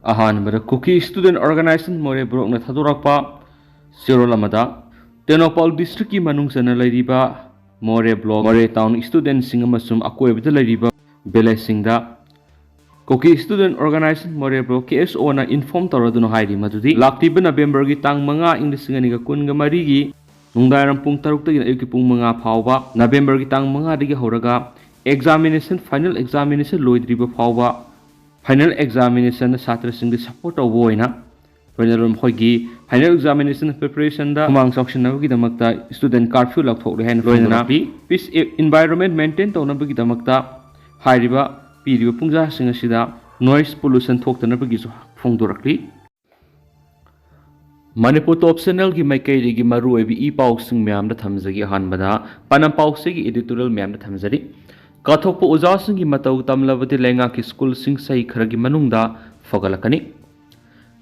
अहानबदा cookie student organisation मोरे ब्रोकना थादोरकपा सिरोलमदा तेनोपाल district की मनुंगसना लैरिबा मोरे block मोरे town student सिंग अमसुम अकोयबदा लैरिबा village सिंगदा cookie student organisation मोरे block केएसओ ना inform तौरदुनो हाइरि मदुदी लाक्तिबा नवेम्बर की तांग 5 इंग लिसिंग अनिगा कुनगा मरीगी नुंगदायरम पुंग 6 तगी अयुकी पुंग 5 फावबा नवेम्बर की तांग 5 दगी हौरगा एग्जामिनेशन फाइनल एग्जामिनेशन लोइद्रिबा फावबा फाइनल एग्जामिनेशन छात्र सिंग सपोर्ट तौबोइना लोइनरम फाइनल एग्जामिनेशन प्रिपरेशन दा मांग सौक्सिनबगी दमकता स्टूडेंट कर्फ्यू लौथोकले हैन लोइना पीस एनवायरनमेंट मेंटेन तौनबगी दमकता हाइरिबा पीरिबा पुंजा सिंग असिदा नॉइस पोल्यूशन थोक्तनबगी फोंदोरकली मणिपुर टॉप चैनल की माइकैदगी मरुओइबी ई पाउसिंग म्यामदा थमजगी हानबदा पनम पाउसेगी एडिटोरियल म्यामदा थमजरी काथोप ओजासिंग की मतौ तमलबदि लेंगा की स्कूल सिंग सही खरगी मनुंगदा फगलकनी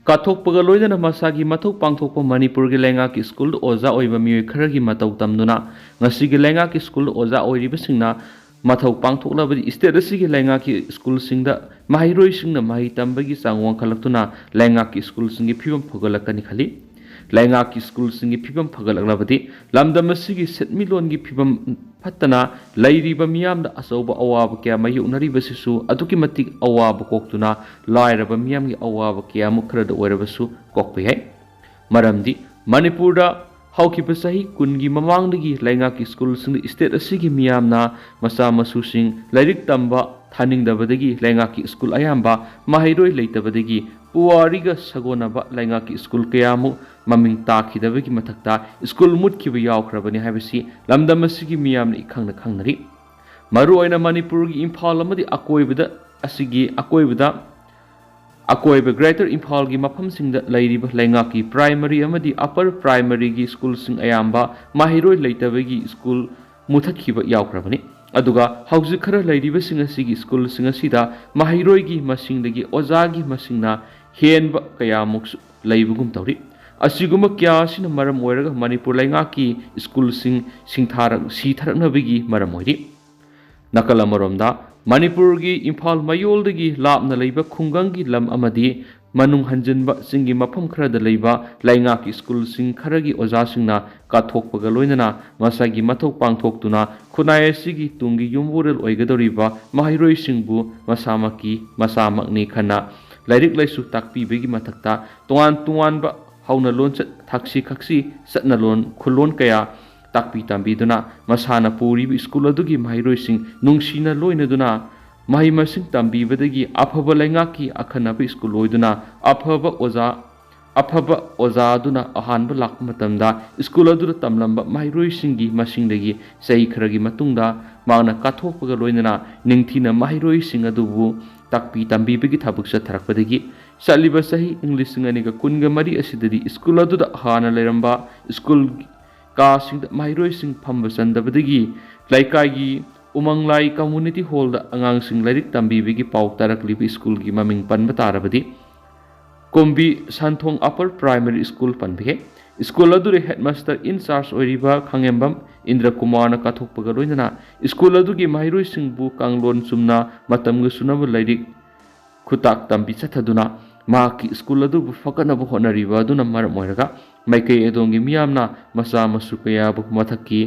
काथोपगा लोइदना मसागी मथौ पांगथोप मणिपुर की लेंगा की स्कूल ओजा ओइबा मियोय खरगी मतौ तमदुना ngasi की लेंगा की स्कूल ओजा ओइरिबसिंगना मथौ पांगथोकलबदि स्टेट असि लेंगा की स्कूल सिंगदा माहिरोय सिंगना माहि तंबगी चांग वांखलक्तुना लेंगा की स्कूल सिंगी फिबम फगलकनी खली लेंगा की स्कूल सिंगी फिबम फगलकलबदि लमदम असि सेटमिलोन की फिबम फत्तना लैरिबा मियामदा असौबा अवाब क्या मायुनरिबसिसु अदुकी मतिक अवाब कोक्तुना लायरबा मियामगी अवाब क्या मुखरद ओइरबसु कोक्पे है मरमदि मणिपुरदा हौखिबा सही कुनगी ममांगदगी लेंगा की स्कूल सिंग स्टेट असिगी मियामना मसा मसुसिंग लाइरिक तंबा थानिंगदबदगी लेंगा की स्कूल अयाम्बा माहिरोय लेतबदगी पुवारीगा सगोनबा लेंगा की स्कूल कयामु ममिंग ताखिदबगी मथक्ता स्कूल मुटखिबा यावख्रबनि हाइबसि लमदम असिगी मियामना इखंगना खंगनरि मरुओइना मणिपुर की इम्फाल अमदि अकोइबदा असिगी अकोइबा ग्रेटर इम्फाल की मफमसिंगदा लैरिबा लेंगा की प्राइमरी अमदि अपर प्राइमरी की स्कूल सिंग अयाम्बा माहिरोय लेतबगी स्कूल मुथखिबा यावख्रबनि अदुगा हौजिक खरा लैरिबसिंग असिगी स्कूल सिंग असिदा माहिरोय की मसिंगदगी ओजागी मसिंगना हेनबा कयामुक लैबगुम तौरि असिगुम क्यासिन मरम ओइरगा मणिपुर लेंगा की स्कूल सिंग सीथरनबगी मरम ओइरि नकल अमरोमदा मणिपुर की इम्फाल मयोलदगी लापना लैबा खुंगंगी लम अमदि मनुंग हंजनबा सिंगी मफम खरदा लैबा लेंगा की स्कूल सिंग खरगी ओजासिंगना काथोकपगा लोइनना मसागी मथौ पांगथोक्तुना खुनाय असिगी तुंगी युमबोरल ओइगदोरिबा माहिरोय सिंगबु मसामकनी खना लाइरिक लाइसु ताकपीबगी मथक्ता तोआन तुआनबा हौना लोन थाक्सी खक्सी सतना लोन खुलोन कया ताकपी तांबीदुना मसाना पूरीब स्कूल अदुगी माहिरोय सिंग नुंगसीना लोइनदुना माहि मसिंग तांबीबदगी अफब लेंगा की अखनब स्कूल ओइदुना अफब ओजादुना अहानब लाक मतमदा स्कूल अदुदा तमलंबा माहिरोय सिंगी मसिंगदगी सही खरगी मतुंगदा माना काथोकपगा लोइनना निंगथीना माहिरोय सिंग अदुबु ताकपी तांबीबगी थाबुक सथरकपदगी चलिबा सही इंग्लिश सिंगनिगा कुनगा मरी असिददी स्कूल अदुदा हाना लेरंबा स्कूल कासिंग माहिरोय सिंग फंब चंदबदगी लैकागी उमंगलाई कम्युनिटी हॉल अंगांग सिंग लाइरिक तंबीबगी पाउ तारकलिबी स्कूल की ममिंग पनब तारबदी कोम्बी संथोंग अपर प्राइमरी स्कूल पनबिगे स्कूल अदुरे हेडमास्टर इंचार्ज ओइरिबा खांगेंबम इंद्र कुमार काथोकपगा लोइनना स्कूल अदुगी माहिरोय सिंगबु कांगलोन सुमना मतमग सुनब लाइरिक खुताक तंबी चथदुना माकी स्कूल अदुबु फकनब होनरिबा अदुना मरम ओइरगा माइकै एदोंगी मियामना मसा मसु कयाबु मथक्की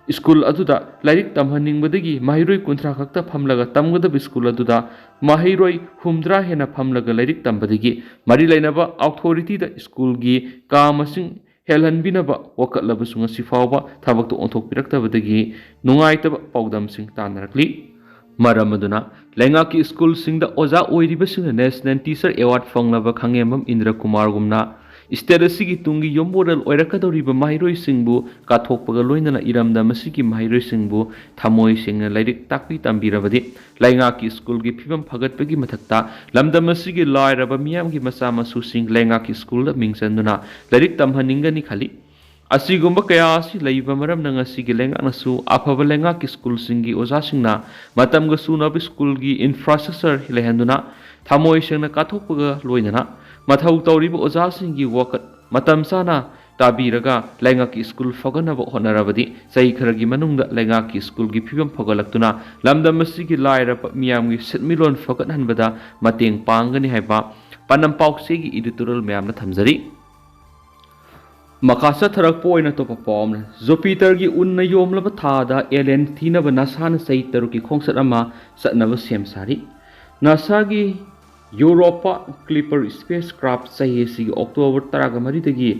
स्कूल अदुदा लाइरिक तमहनिंगबदगी माहिरोय कुंथ्रा खक्ता फमलगा तमगदब स्कूल अदुदा माहिरोय हुमद्रा हेना फमलगा लाइरिक तंबदगी मरि लैनबा अथॉरिटी दा स्कूल की कामसिंग हेलहनबिनबा वकलबसु ngasi फावबा थबकतो ओंथोकपिरक्तबदगी नुंगाइतबा पाउदमसिंग तानरकली मरमदुना लेंगा की स्कूल सिंगदा ओजा ओइरिबसिंग नेशनल टीचर अवार्ड फंगलबा खांगेमम इंद्र कुमार गुमना स्टेट असिगी तुंगी योमबोरल ओइरकदोरिबा माहिरोय सिंगबु काथोकपगा लोइनना इरमदा मसिगी माहिरोय सिंगबु थमोय सिंगना लाइरिक ताकपी तांबीरबदि लेंगा की स्कूल की फिबम फगतपगी मथक्ता लमदा मसिगी लायरबा मियामगी मसा मसु सिंग लेंगा की स्कूल मिंगसंदुना लाइरिक तमहनिंगनी खली असिगुम्बा कया असि लैबा मरम नंगसिगी लेंगा नसु अफब लेंगा की स्कूल सिंगी ओजा सिंगना मतमग सुनब स्कूल की इंफ्रास्ट्रक्चर लेहंदुना थमोय सिंगना काथोकपगा लोइनना मथौ तौरिबा ओजा सिंगी वकत मतम साना ताबीरगा लेंगा की स्कूल फगनब होनरबदी सही खरगी मनुंगदा लेंगा की स्कूल की फिबम फगलक्तुना लमदम मसिगी लायरब मियामगी सेटमिलोन फगनहनबदा मतेंग पांगनी हाइबा ꯄꯥꯟꯅꯝ ꯄꯥꯎꯆꯦꯒꯤ ꯏꯗꯤꯇꯣꯔꯤꯌꯦꯜ ꯃꯌꯥꯝꯅ ꯊꯝꯖꯔꯤ ꯃꯈꯥ ꯆꯠꯊꯔꯛꯄ ꯑꯣꯏꯅ ꯑꯇꯣꯞꯄ ꯄꯥꯎ ꯑꯃꯅ ꯖꯨꯄꯤꯇꯔꯒꯤ ꯎꯟꯅ ꯌꯣꯝꯂꯕ ꯊꯥꯗ ꯑꯦꯂꯤꯌꯟ ꯊꯤꯅꯕ ꯅꯥꯁꯥꯅ ꯆꯍꯤ 6ꯀꯤ ꯈꯣꯡꯆꯠ ꯑꯃ ꯆꯠꯅꯕ ꯁꯦꯝ ꯁꯥꯔꯤ ꯅꯥꯁꯥꯒꯤ ꯌꯨꯔꯣꯄꯥ ꯀ꯭ꯂꯤꯄꯔ ꯁ꯭ꯄꯦꯁ ꯀ꯭ꯔꯥꯐꯠ ꯆꯍꯤ ꯑꯁꯤꯒꯤ ꯑꯣꯛꯇꯣꯕꯔ 13ꯗꯒꯤ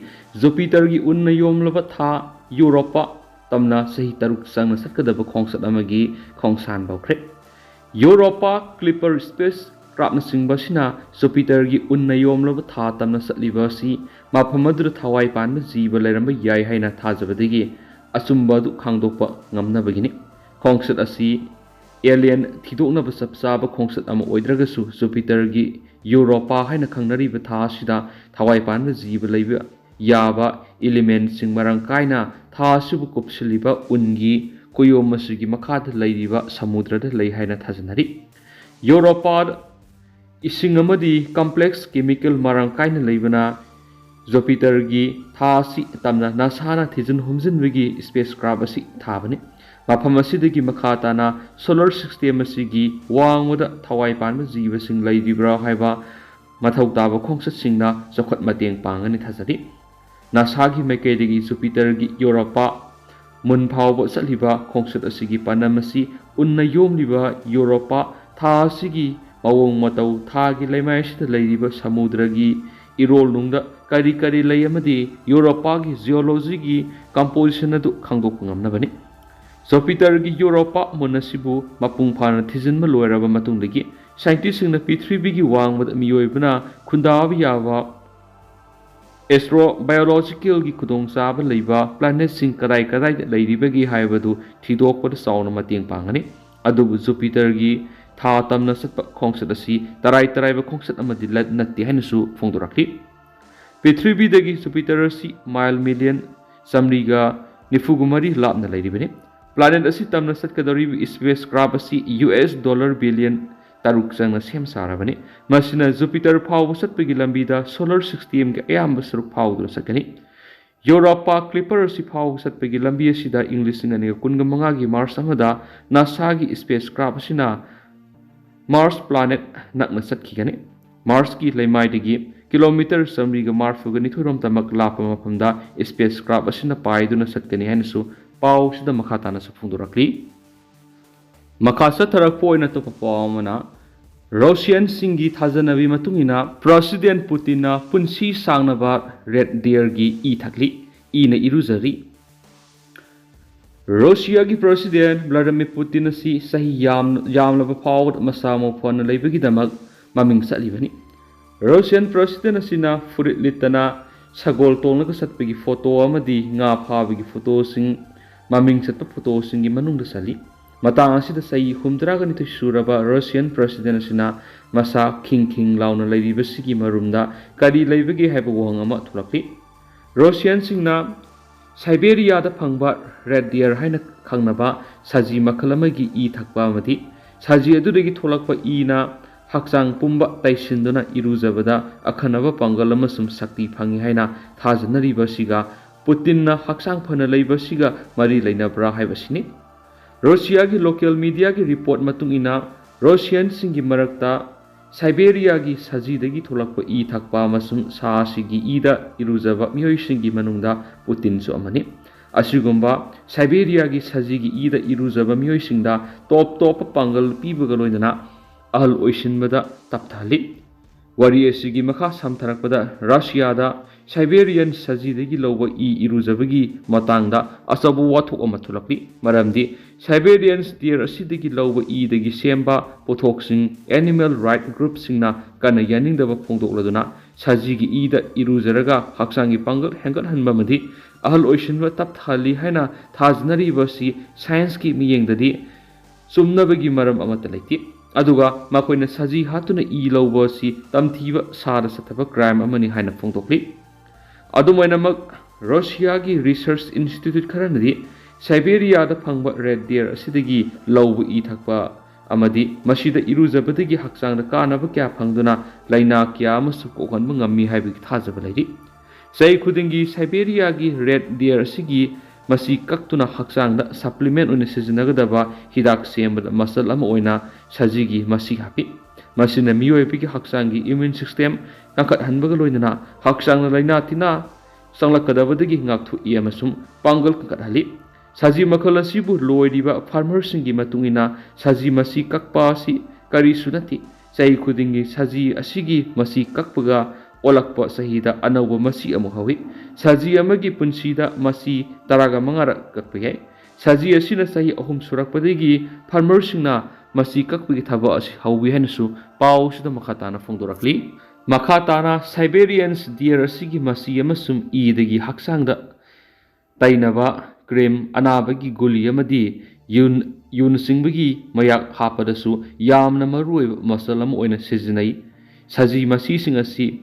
ꯖꯨꯄꯤꯇꯔꯒꯤ ꯎꯟꯅ ꯌꯣꯝꯂꯕ ꯊꯥ ꯌꯨꯔꯣꯄꯥ ꯇꯝꯅ ꯆꯍꯤ 6 ꯆꯪꯅ ꯆꯠꯀꯗꯕ ꯈꯣꯡꯆꯠ ꯑꯃꯒꯤ ꯈꯣꯡꯁꯥꯟ ꯍꯧꯈ꯭ꯔꯦ ꯌꯨꯔꯣꯄꯥ ꯀ꯭ꯂꯤꯄꯔ ꯁ꯭ꯄꯦꯁ ꯀ꯭ꯔꯥꯐꯠꯅꯆꯤꯡꯕ ꯑꯁꯤꯅ ꯖꯨꯄꯤꯇꯔꯒꯤ ꯎꯟꯅ ꯌꯣꯝꯂꯕ ꯊꯥ ꯇꯝꯅ ꯆꯠꯂꯤꯕ ꯑꯁꯤ ꯃꯐꯝ ꯑꯗꯨꯗ ꯊꯋꯥꯏ ꯄꯥꯟꯕ ꯖꯤꯕ ꯂꯩꯔꯝꯕ ꯌꯥꯏ ꯍꯥꯏꯅ ꯊꯥꯖꯕꯗꯒꯤ ꯑꯆꯨꯝꯕ ꯑꯗꯨ ꯈꯪꯗꯣꯛꯄ ꯉꯝꯅꯕꯒꯤꯅꯤ ꯈꯣꯡꯆꯠ ꯑꯁꯤ ꯑꯦꯂꯤꯌꯟ ꯊꯤꯗꯣꯛꯅꯕ ꯆꯞ ꯆꯥꯕ ꯈꯣꯡꯆꯠ ꯑꯃ ꯑꯣꯏꯗ꯭ꯔꯒꯁꯨ ꯖꯨꯄꯤꯇꯔꯒꯤ ꯌꯨꯔꯣꯄꯥ ꯍꯥꯏꯅ ꯈꯪꯅꯔꯤꯕ ꯊꯥ ꯑꯁꯤꯗ ꯊꯋꯥꯏ ꯄꯥꯟꯕ ꯖꯤꯕ ꯂꯩꯕ ꯌꯥꯕ ꯏꯂꯤꯃꯦꯟꯠꯁꯤꯡ ꯃꯔꯥꯡ ꯀꯥꯏꯅ ꯊꯥ ꯑꯁꯤꯕꯨ ꯀꯨꯞꯁꯤꯜꯂꯤꯕ ꯎꯟꯒꯤ ꯀꯨꯌꯣꯝ ꯑꯁꯤꯒꯤ ꯃꯈꯥꯗ ꯂꯩꯔꯤꯕ ꯁꯃꯨꯗ꯭ꯔꯗ ꯂꯩ ꯍꯥꯏꯅ ꯊꯥꯖꯅꯔꯤ ꯌꯨꯔꯣꯄꯥꯗ ꯏꯁꯤꯡ ꯑꯃꯗꯤ ꯀꯝꯄ꯭ꯂꯦꯛꯁ ꯀꯦꯃꯤꯀꯦꯜ ꯃꯔꯥꯡ ꯀꯥꯏꯅ ꯂꯩꯕꯅ ꯖꯨꯄꯤꯇꯔꯒꯤ ꯊꯥ ꯑꯁꯤ ꯇꯝꯅ ꯅꯥꯁꯥꯅ ꯊꯤꯖꯤꯟ ꯍꯨꯝꯖꯤꯟꯕꯒꯤ ꯁ꯭ꯄꯦꯁ ꯀ꯭ꯔꯥꯐꯠ ꯑꯁꯤ ꯊꯥꯕꯅꯤ ꯃꯐꯝ ꯑꯁꯤꯗꯒꯤ ꯃꯈꯥ ꯇꯥꯅ ꯁꯣꯂꯔ ꯁꯤꯁꯇꯦꯝ ꯑꯁꯤꯒꯤ ꯋꯥꯡꯃꯗ ꯊꯋꯥꯏ ꯄꯥꯟꯕ ꯖꯤꯕꯁꯤꯡ ꯂꯩꯔꯤꯕ꯭ꯔꯥ ꯍꯥꯏꯕ ꯃꯊꯧ ꯇꯥꯕ ꯈꯣꯡꯆꯠꯁꯤꯡꯅ ꯆꯥꯎꯈꯠ ꯃꯇꯦꯡ ꯄꯥꯡꯒꯅꯤ ꯊꯥꯖꯔꯤ ꯅꯥꯁꯥꯒꯤ ꯃꯥꯏꯀꯩꯗꯒꯤ ꯖꯨꯄꯤꯇꯔꯒꯤ ꯌꯨꯔꯣꯄꯥ ꯃꯨꯟ ꯐꯥꯎꯕ ꯆꯠꯂꯤꯕ ꯈꯣꯡꯆꯠ ꯑꯁꯤꯒꯤ ꯄꯥꯟꯗꯝ ꯑꯁꯤ ꯎꯟꯅ ꯌꯣꯝꯂꯤꯕ ꯌꯨꯔꯣꯄꯥ ꯊꯥ ꯑꯁꯤꯒꯤ ꯃꯑꯣꯡ ꯃꯇꯧ ꯊꯥꯒꯤ ꯂꯩꯃꯥꯏ ꯑꯁꯤꯗ ꯂꯩꯔꯤꯕ ꯁꯃꯨꯗ꯭ꯔꯒꯤ ꯏꯔꯣꯜꯅꯨꯡꯗ ꯀꯔꯤ ꯀꯔꯤ ꯂꯩ ꯑꯃꯗꯤ ꯌꯨꯔꯣꯄꯥꯒꯤ ꯖꯤꯑꯣꯂꯣꯖꯤꯒꯤ ꯀꯝꯄꯣꯖꯤꯁꯟ ꯑꯗꯨ ꯈꯪꯗꯣꯛꯄ ꯉꯝꯅꯕꯅꯤ ꯖꯨꯄꯤꯇꯔꯒꯤ ꯌꯨꯔꯣꯄꯥ ꯃꯨꯟ ꯑꯁꯤꯕꯨ ꯃꯄꯨꯡ ꯐꯥꯅ ꯊꯤꯖꯤꯟꯕ ꯂꯣꯏꯔꯕ ꯃꯇꯨꯡꯗꯒꯤ ꯁꯥꯏꯟꯇꯤꯁꯁꯤꯡꯅ ꯄ꯭ꯔꯤꯊꯤꯕꯤꯒꯤ ꯋꯥꯡꯃꯗ ꯃꯤꯑꯣꯏꯕꯅ ꯈꯨꯟꯗꯥꯕ ꯌꯥꯕ ꯑꯦꯁꯇ꯭ꯔꯣꯕꯥꯏꯑꯣꯂꯣꯖꯤꯀꯦꯜꯒꯤ ꯈꯨꯗꯣꯡꯆꯥꯕ ꯂꯩꯕ ꯄ꯭ꯂꯥꯅꯦꯠꯁꯤꯡ ꯀꯗꯥꯏꯗ ꯂꯩꯔꯤꯕꯒꯦ ꯍꯥꯏꯕꯗු ꯊꯤꯗꯣꯛꯄꯗ ꯆꯥꯎꯅ ꯃꯇꯦꯡ ꯄꯥꯡꯒꯅꯤ ꯑꯗꯨꯕꯨ ꯖꯨꯄꯤꯇꯔꯒꯤ ꯊꯥ ꯇꯝꯅ ꯆꯠꯄ ꯈꯣꯡꯆꯠ ꯑꯁꯤ ꯇꯔꯥꯏꯕ ꯈꯣꯡꯆꯠ ꯑꯃꯗꯤ ꯅꯠꯇꯦ ꯍꯥꯏꯅꯁꯨ ꯐꯣꯡꯗꯣꯔꯛꯂꯤ ꯄ꯭ꯔꯤꯊꯤꯕꯤꯗꯒꯤ ꯖꯨꯄꯤꯇꯔ ꯑꯁꯤ ꯃꯥꯏꯜ ꯃꯤꯂꯤꯌꯟ 194 ꯂꯥꯞꯅ ꯂꯩꯔꯤꯕꯅꯤ ꯄ꯭ꯂꯥꯅꯦꯠ ꯑꯁꯤ ꯇꯝꯅ ꯆꯠꯀꯗꯧꯔꯤꯕ ꯁ꯭ꯄꯦꯁ ꯀ꯭ꯔꯥꯐꯠ ꯑꯁꯤ $6 ꯕꯤꯂꯤꯌꯟ 6 ꯆꯪꯅ ꯁꯦꯝ ꯁꯥꯔꯕꯅꯤ ꯃꯁꯤꯅ ꯖꯨꯄꯤꯇꯔ ꯐꯥꯎꯕ ꯆꯠꯄꯒꯤ ꯂꯝꯕꯤꯗ ꯁꯣꯂꯔ ꯁꯤꯁꯇꯦꯝꯒꯤ ꯑꯌꯥꯝꯕ ꯁꯔꯨꯛ ꯐꯥꯎꯗꯨꯅ ꯆꯠꯀꯅꯤ ꯌꯨꯔꯣꯄꯥ ꯀ꯭ꯂꯤꯄꯔ ꯑꯁꯤ ꯐꯥꯎꯕ ꯆꯠꯄꯒꯤ ꯂꯝꯕꯤ ꯑꯁꯤꯗ ꯏꯪ 2015ꯒꯤ ꯃꯥꯔꯆ ꯑꯃꯗ ꯅꯥꯁꯥꯒꯤ ꯁ꯭ꯄꯦꯁ ꯀ꯭ꯔꯥꯐꯠ ꯑꯁꯤꯅ ꯃꯥꯔꯁ ꯄ꯭ꯂꯥꯅꯦꯠ ꯅꯛꯅ ꯆꯠꯈꯤꯒꯅꯤ ꯃꯥꯔꯁꯀꯤ ꯂꯩꯃꯥꯏꯗꯒꯤ ꯀꯤꯂꯣꯃꯤꯇꯔ 142 ꯂꯥꯞꯄ ꯃꯐꯝꯗ ꯁ꯭ꯄꯦꯁ ꯀ꯭ꯔꯥꯐꯠ ꯑꯁꯤꯅ ꯄꯥꯏꯗꯨꯅ ꯆꯠꯀꯅꯤ ꯍꯥꯏꯅꯁꯨ ꯄꯥꯎꯁꯤꯗ ꯃꯈꯥ ꯇꯥꯅꯁꯨ ꯐꯣꯡꯗꯣꯔꯛꯂꯤ ꯃꯈꯥ ꯆꯠꯊꯔꯛꯄ ꯑꯣꯏꯅ ꯑꯇꯣꯞꯄ ꯄꯥꯎ ꯑꯃꯅ ꯔꯣꯁꯤꯌꯟꯁꯤꯡꯒꯤ ꯊꯥꯖꯅꯕꯤ ꯃꯇꯨꯡꯏꯟꯅ ꯄ꯭ꯔꯦꯁꯤꯗꯦꯟꯠ ꯄꯨꯇꯤꯟꯅ ꯄꯨꯟꯁꯤ ꯁꯥꯡꯅꯕ ꯔꯦꯗ ꯗꯤꯌꯔꯒꯤ ꯏ ꯊꯛꯂꯤ ꯏꯅ ꯏꯔꯨꯖꯔꯤ ꯔꯨꯁꯤꯌꯥꯒꯤ ꯄ꯭ꯔꯦꯁꯤꯗꯦꯟꯠ ꯚ꯭ꯂꯥꯗꯤꯃꯤꯔ ꯄꯨꯇꯤꯟ ꯑꯁꯤ ꯆꯍꯤ ꯌꯥꯝꯂꯕ ꯐꯥꯎꯕꯗ ꯃꯁꯥ ꯃꯎ ꯐꯅ ꯂꯩꯕꯒꯤꯗꯃꯛ ꯃꯃꯤꯡ ꯆꯠꯂꯤꯕꯅꯤ ꯔꯨꯁꯤꯌꯟ ꯄ꯭ꯔꯦꯁꯤꯗꯦꯟꯠ ꯑꯁꯤꯅ ꯐꯨꯔꯤꯠ ꯂꯤꯠꯇꯅ ꯁꯒꯣꯜ ꯇꯣꯡꯂꯒ ꯆꯠꯄꯒꯤ ꯐꯣꯇꯣ ꯑꯃꯗꯤ ꯉꯥ ꯐꯥꯕꯒꯤ ꯐꯣꯇꯣꯁꯤꯡ ꯃꯃꯤꯡ ꯆꯠꯄ ꯐꯣꯇꯣꯁꯤꯡꯒꯤ ꯃꯅꯨꯡꯗ ꯆꯜꯂꯤ ꯃꯇꯥꯡ ꯑꯁꯤꯗ ꯆꯍꯤ 62 ꯁꯨꯔꯕ ꯔꯨꯁꯤꯌꯟ ꯄ꯭ꯔꯦꯁꯤꯗꯦꯟꯠ ꯑꯁꯤꯅ ꯃꯁꯥ ꯈꯤꯡ ꯂꯥꯎꯅ ꯂꯩꯔꯤꯕꯁꯤꯒꯤ ꯃꯔꯨꯝꯗ ꯀꯔꯤ ꯂꯩꯕꯒꯦ ꯍꯥꯏꯕ ꯋꯥꯍꯪ ꯑꯃ ꯊꯣꯛꯂꯛꯂꯤ ꯔꯨꯁꯤꯌꯟꯁꯤꯡꯅ ꯁꯥꯏꯕꯦꯔꯤꯌꯥꯗ ꯐꯪꯕ ꯔꯦꯗ ꯗꯤꯌꯔ ꯍꯥꯏꯅ ꯈꯪꯅꯕ ꯁꯖꯤ ꯃꯈꯜ ꯑꯃꯒꯤ ꯏ ꯊꯛꯄ ꯑꯃꯗꯤ ꯁꯖꯤ ꯑꯗꯨꯗꯒꯤ ꯊꯣꯛꯂꯛꯄ ꯏꯅ ꯍꯛꯆꯥꯡ ꯄꯨꯝꯕ ꯇꯩꯁꯤꯟꯗꯨꯅ ꯏꯔꯨꯖꯕꯗ ꯑꯈꯟꯅꯕ ꯄꯥꯡꯒꯜ ꯑꯃꯁꯨꯡ ꯁꯛꯇꯤ ꯐꯪꯏ ꯍꯥꯏꯅ ꯊꯥꯖꯅꯔꯤꯕꯁꯤꯒ ꯄꯨꯇꯤꯟꯅ ꯍꯛꯆꯥꯡ ꯐꯅ ꯂꯩꯕꯁꯤꯒ ꯃꯔꯤ ꯂꯩꯅꯕ꯭ꯔꯥ ꯍꯥꯏꯕꯁꯤꯅꯤ ꯔꯨꯁꯤꯌꯥꯒꯤ ꯂꯣꯀꯦꯜ ꯃꯤꯗꯤꯌꯥꯒꯤ ꯔꯤꯄꯣꯔꯠ ꯃꯇꯨꯡꯏꯟꯅ ꯔꯨꯁꯤꯌꯟꯁꯤꯡꯒꯤ ꯃꯔꯛꯇ ꯁꯥꯏꯕꯦꯔꯤꯌꯥꯒꯤ ꯁꯖꯤꯗꯒꯤ ꯊꯣꯛꯂꯛꯄ ꯏ ꯊꯛꯄ ꯑꯃꯁꯨꯡ ꯁꯥ ꯑꯁꯤꯒꯤ ꯏꯗ ꯏꯔꯨꯖꯕ ꯃꯤꯑꯣꯏꯁꯤꯡꯒꯤ ꯃꯅꯨꯡꯗ ꯄꯨꯇꯤꯟꯁꯨ ꯑꯃꯅꯤ ꯑꯁꯤꯒꯨꯝꯕ ꯁꯥꯏꯕꯦꯔꯤꯌꯥꯒꯤ ꯁꯖꯤꯒꯤ ꯏꯗ ꯏꯔꯨꯖꯕ ꯃꯤꯑꯣꯏꯁꯤꯡꯗ ꯇꯣꯞ ꯇꯣꯞꯄ ꯄꯥꯡꯒꯜ ꯄꯤꯕꯒ ꯂꯣꯏꯅꯅ ꯑꯍꯜ ꯑꯣꯏꯁꯤꯟꯕꯗ ꯇꯞꯊꯍꯜꯂꯤ ꯋꯥꯔꯤ ꯑꯁꯤꯒꯤ ꯃꯈꯥ ꯁꯝꯊꯔꯛꯄꯗ ꯔꯁꯤꯌꯥꯗ ꯁꯥꯏꯕꯦꯔꯤꯌꯟ ꯁꯖꯤꯗꯒꯤ ꯂꯧꯕ ꯏꯔꯨꯖꯕꯒꯤ ꯃꯇꯥꯡꯗ ꯑꯆꯧꯕ ꯋꯥꯊꯣꯛ ꯑꯃ ꯊꯣꯛꯂꯛꯂꯤ ꯃꯔꯝꯗꯤ ꯁꯥꯏꯕꯦꯔꯤꯌꯟ ꯗꯤꯌꯔ ꯑꯁꯤꯗꯒꯤ ꯂꯧꯕ ꯏꯗꯒꯤ ꯁꯦꯝꯕ ꯄꯣꯠꯊꯣꯛꯁꯤꯡ ꯑꯦꯅꯤꯃꯦꯜ ꯔꯥꯏꯠ ꯒ꯭ꯔꯨꯞꯁꯤꯡꯅ ꯀꯟꯅ ꯌꯥꯅꯤꯡꯗꯕ ꯐꯣꯡꯗꯣꯛꯂꯗꯨꯅ ꯁꯖꯤꯒꯤ ꯏꯗ ꯏꯔꯨꯖꯔꯒ ꯍꯛꯆꯥꯡꯒꯤ ꯄꯥꯡꯒꯜ ꯍꯦꯟꯒꯠꯍꯟꯕ ꯑꯃꯗꯤ ꯑꯍꯜ ꯑꯣꯏꯁꯤꯟꯕ ꯇꯞꯊꯍꯜꯂꯤ ꯍꯥꯏꯅ ꯊꯥꯖꯅꯔꯤꯕꯁꯤ ꯁꯥꯏꯟꯁꯀꯤ ꯃꯤꯠꯌꯦꯡꯗꯗꯤ ꯆꯨꯝꯅꯕꯒꯤ ꯃꯔꯝ ꯑꯃꯠꯇ ꯂꯩꯇꯦ ꯑꯗꯨꯒ ꯃꯈꯣꯏꯅ ꯁꯖꯤ ꯍꯥꯠꯇꯨꯅ ꯏ ꯂꯧꯕ ꯑꯁꯤ ꯇꯝꯊꯤꯕ ꯁꯥꯗ ꯆꯠꯊꯕ ꯀ꯭ꯔꯥꯏꯝ ꯑꯃꯅꯤ ꯍꯥꯏꯅ ꯐꯣꯡꯗꯣꯛꯂꯤ ꯑꯗꯨꯃꯥꯏꯅꯃꯛ ꯔꯁꯤꯌꯥꯒꯤ ꯔꯤꯁꯔꯆ ꯏꯟꯁꯇꯤꯇ꯭ꯌꯨꯠ ꯈꯔꯅꯗꯤ ꯁꯥꯏꯕꯦꯔꯤꯌꯥꯗ ꯐꯪꯕ ꯔꯦꯗ ꯗꯤꯌꯔ ꯑꯁꯤꯗꯒꯤ ꯂꯧꯕ ꯏ ꯊꯛꯄ ꯑꯃꯗꯤ ꯃꯁꯤꯗ ꯏꯔꯨꯖꯕꯗꯒꯤ ꯍꯛꯆꯥꯡꯗ ꯀꯥꯟꯅꯕ ꯀꯌా ꯐꯪꯗꯨꯅ ꯂꯩꯅꯥ ꯀꯌꯥ ꯑꯃꯁꯨ ꯀꯣꯛꯍꯟꯕ ꯉꯝꯃꯤ ꯍꯥꯏꯕꯒꯤ ꯊꯥꯖꯕ ꯂꯩꯔꯤ ꯆꯍꯤ ꯈꯨꯗꯤꯡꯒꯤ ꯁꯥꯏꯕꯦꯔꯤꯌꯥꯒꯤ ꯔꯦꯗ ꯗꯤꯌꯔ ꯑꯁꯤꯒꯤ ꯃꯁꯤ ꯀꯛꯇꯨꯅ ꯍꯛꯆꯥꯡꯗ ꯁꯄ꯭ꯂꯤꯃꯦꯟꯠ ꯑꯣꯏꯅ ꯁꯤꯖꯤꯟꯅꯒꯗꯕ ꯍꯤꯗꯥꯛ ꯁꯦꯝꯕꯗ ꯃꯆꯜ ꯑꯃ ꯑꯣꯏꯅ ꯁꯖꯤꯒꯤ ꯃꯁꯤ ꯍꯥꯞꯄꯤ masina miyoipi ki haksangi immune system kangkat hanbaga loinana haksangna laina tina sanglakadabadagi ngaktu iamasum pangal kangkat hali saji makhol asibu loidiba farmer singi matungina saji masi kakpa si kari sunati sahi khudingi saji asigi masi kakpaga olakpa sahida anauba masi amu hawi saji amagi punsida masi taraga mangara kakpayai saji asina sahi ahum surakpadagi farmer singna masi kakpagi thaba asi hawi hainasu pau sida makhatana phongdorakli makhatana Siberians deer asigi masi amasum idagi haksangda tainaba cream anabagi guli amadi yun singbagi mayak hapadasu yamna maruoiba masal ama oina sizinai saji masi singasi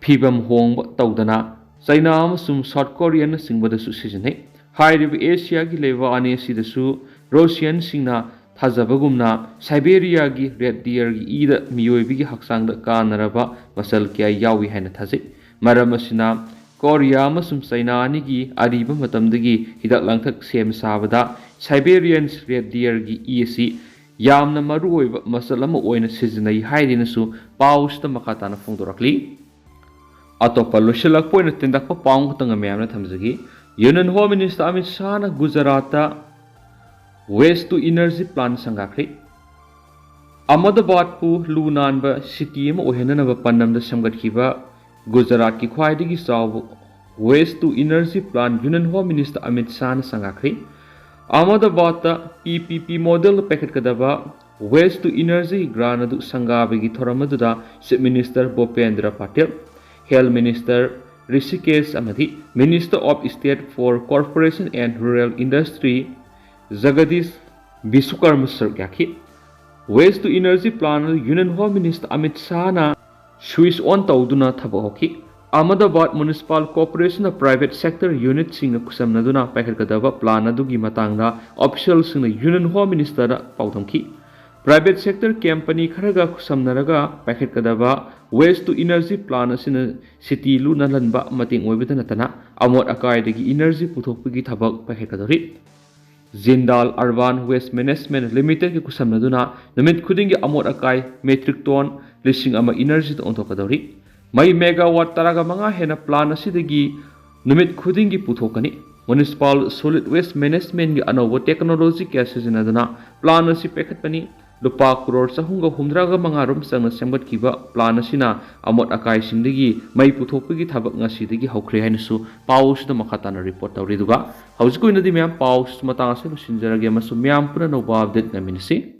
phibam hongba tawdana China amasum South Korean singbadasu sizinai hairiba Asia gi leva ane sidasu Russian singna thajabagumna Siberia gi red deer gi ida miyoibi gi haksangda kanaraba masal kya yawi haina thajai maram asina Korea amasum China ani gi ariba matamdagi hidak langthak sem sabada Siberian red deer gi isi yamna maruoiba masal ama oina sizinai hairinasu pausta makatana phongdorakli atopa losilak poina tindakpa paung tanga mayamna thamjagi Union Home Minister Amit Shah na Gujarat waste to energy plant sangakri Ahmedabad pu lunanba city ama ohenanaba pannamda samgatkhiba Gujarat ki khwaidagi chaw waste to energy plant Union Home Minister Amit Shah na sangakri Ahmedabad ta PPP model packet kadaba waste to energy granadu sangabagi thoramadуда Chief Minister Bhupendra Patel Health Minister Rishikesh amadi Minister of State for Corporation and Rural Industry Jagadish Vishwakarma Sargyakhi waste to energy plant Union Home Minister Amit Shah na switch on tawduna thabahokhi Ahmedabad Municipal Corporation of Private Sector Unit singna kusamnaduna paikadaba plan adugi matangda official singna Union Home Minister da pauthamki Private sector company kharaga kusamnaraga paikadaba waste to energy plan asina city lu nalanba mating oibida natana amot akaidagi energy puthokpagi thabak paikadari Jindal Urban Waste Management Limited ki kusamnaduna namit khudingi amot akai metric ton lising ama energy to ontokadari mai megawatt taraga manga hena plan asidagi namit khudingi puthokani Municipal Solid Waste Management gi anobo technology kya sizinaduna plan asi pekhatpani lupa crore sahunga humdraga mangarum sangna semgatkiba plan asina amot akai singdagi mai puthokpagi thabak ngasidagi hokre hainasu paus da makhatana report tawri duga haujiku inadi myam paus matang ase sinjarage masu myam pura no update ngaminisi